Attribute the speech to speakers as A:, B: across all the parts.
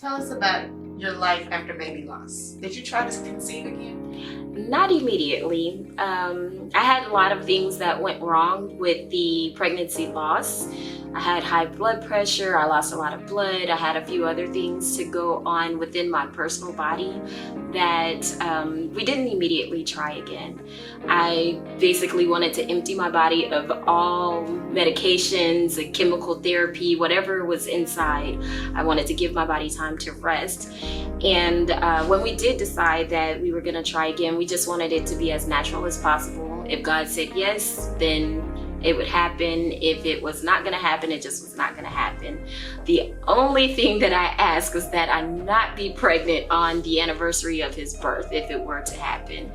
A: Tell us about your life after baby loss. Did you try to conceive again?
B: Not immediately. I had a lot of things that went wrong with the pregnancy loss. I had high blood pressure, I lost a lot of blood, I had a few other things to go on within my personal body that we didn't immediately try again. I basically wanted to empty my body of all medications, chemical therapy, whatever was inside. I wanted to give my body time to rest. And when we did decide that we were gonna try again, we just wanted it to be as natural as possible. If God said yes, then it would happen. If it was not gonna happen, it just was not gonna happen. The only thing that I asked was that I not be pregnant on the anniversary of his birth if it were to happen.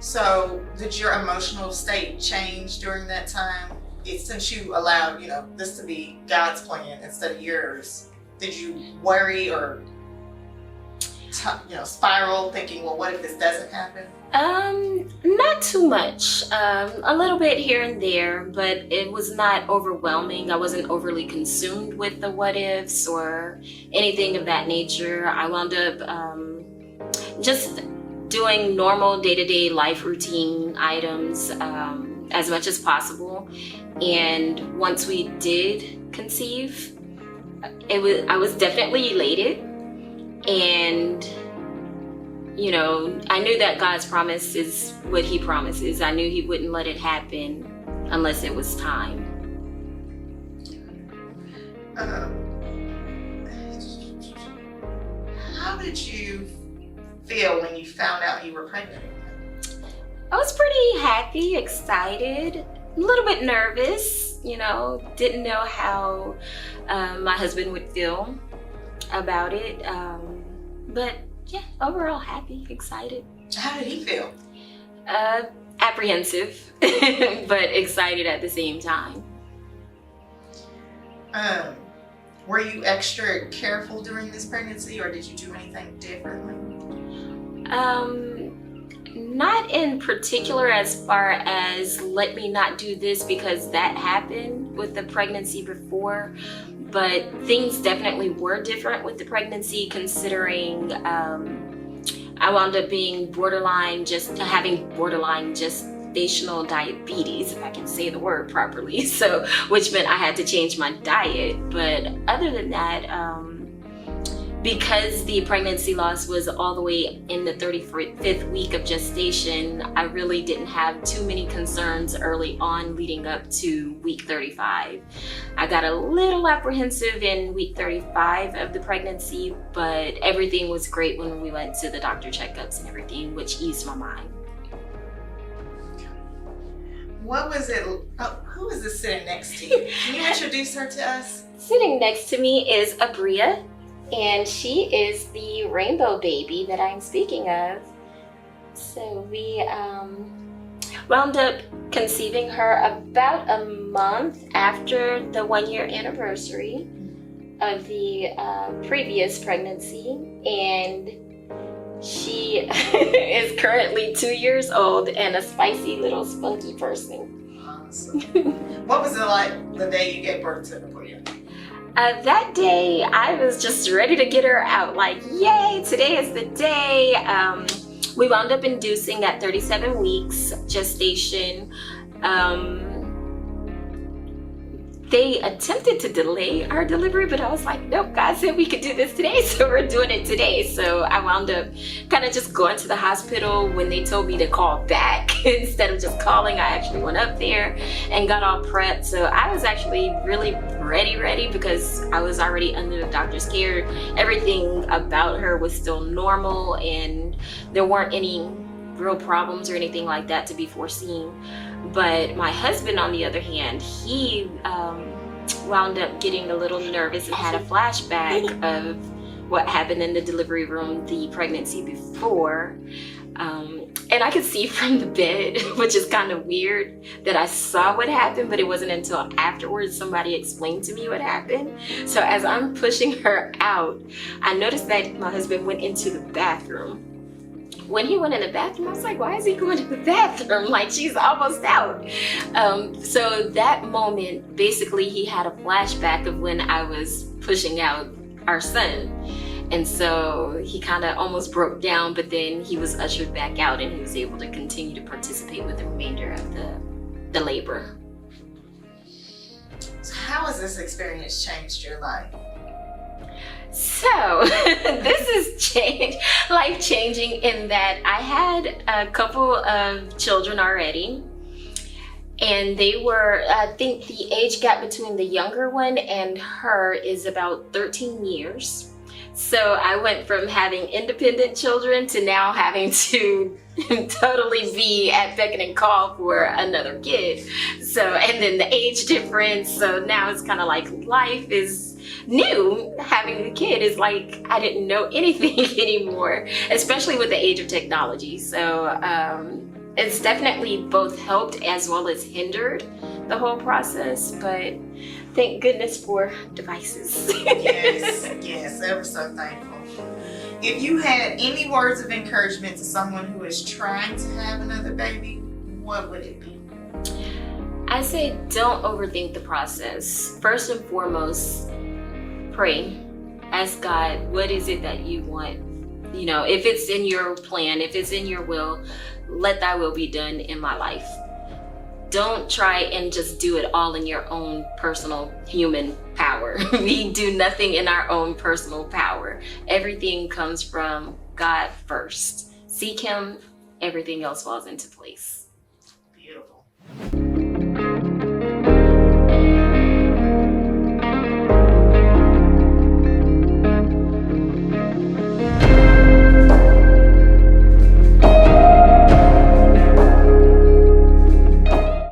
A: So did your emotional state change during that time? Since you allowed, this to be God's plan instead of yours, did you worry or spiral thinking, well, what if this doesn't happen?
B: Not too much. A little bit here and there, but it was not overwhelming. I wasn't overly consumed with the what ifs or anything of that nature. I wound up just doing normal day-to-day life routine items as much as possible. And once we did conceive, I was definitely elated. And I knew that God's promise is what he promises. I knew he wouldn't let it happen unless it was time.
A: How did you feel when you found out you were pregnant?
B: I was pretty happy, excited, a little bit nervous, didn't know how my husband would feel about it. But yeah, overall happy, excited.
A: How did he feel?
B: Apprehensive, but excited at the same time.
A: Were you extra careful during this pregnancy, or did you do anything differently?
B: Not in particular as far as let me not do this because that happened with the pregnancy before. But things definitely were different with the pregnancy, considering I wound up being having borderline gestational diabetes, if I can say the word properly. So, which meant I had to change my diet. But other than that, because the pregnancy loss was all the way in the 35th week of gestation, I really didn't have too many concerns early on leading up to week 35. I got a little apprehensive in week 35 of the pregnancy, but everything was great when we went to the doctor checkups and everything, which eased my mind.
A: What was it? Who is this sitting next to you? Can you introduce her to us?
B: Sitting next to me is Abria. And she is the rainbow baby that I'm speaking of. So we wound up conceiving her about a month after the 1-year anniversary of the previous pregnancy. And she is currently 2 years old and a spicy little spunky person.
A: Awesome. What was it like the day you gave birth to Abria?
B: That day, I was just ready to get her out. Like, yay, today is the day. We wound up inducing at 37 weeks gestation. They attempted to delay our delivery, but I was like, nope, God said we could do this today, so we're doing it today. So I wound up kind of just going to the hospital when they told me to call back. Instead of just calling, I actually went up there and got all prepped. So I was actually really ready because I was already under the doctor's care. Everything about her was still normal and there weren't any real problems or anything like that to be foreseen. But my husband, on the other hand, he wound up getting a little nervous and had a flashback of what happened in the delivery room the pregnancy before. And I could see from the bed, which is kind of weird, that I saw what happened, but it wasn't until afterwards somebody explained to me what happened. So as I'm pushing her out, I noticed that my husband went into the bathroom. When he went in the bathroom, I was like, why is he going to the bathroom? Like, she's almost out. So that moment, basically, he had a flashback of when I was pushing out our son. And so he kind of almost broke down, but then he was ushered back out and he was able to continue to participate with the remainder of the labor.
A: So how has this experience changed your life?
B: So this is life-changing in that I had a couple of children already. And they were, I think the age gap between the younger one and her is about 13 years. So I went from having independent children to now having to totally be at beck and call for another kid. So, and then the age difference. So now it's kind of like life is new. Having the kid is like, I didn't know anything anymore, especially with the age of technology. So it's definitely both helped as well as hindered the whole process, but thank goodness for devices.
A: Yes, ever so thankful. If you had any words of encouragement to someone who is trying to have another baby, what would it be?
B: I say don't overthink the process. First and foremost, pray. Ask God, what is it that you want? You know, if it's in your plan, if it's in your will, let thy will be done in my life. Don't try and just do it all in your own personal human power. We do nothing in our own personal power. Everything comes from God first. Seek him, everything else falls into place.
A: Beautiful.